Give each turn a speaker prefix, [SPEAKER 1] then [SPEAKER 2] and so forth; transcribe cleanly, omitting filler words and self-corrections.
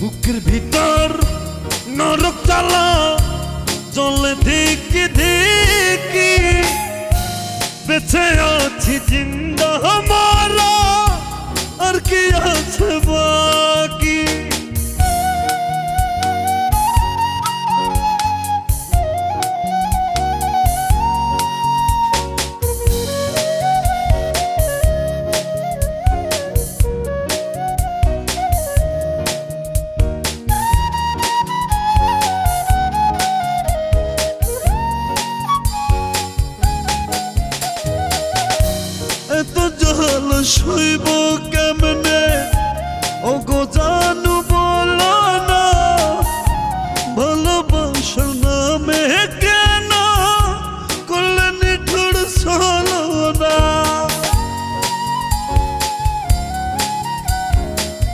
[SPEAKER 1] বুকের ভিতর নরক জ্বালা চলে ধিকি ধিকি, বেঁচে আছি জিন্দা মারা আর কি আছে বাকি। এত জল সইব কেমনে ও গো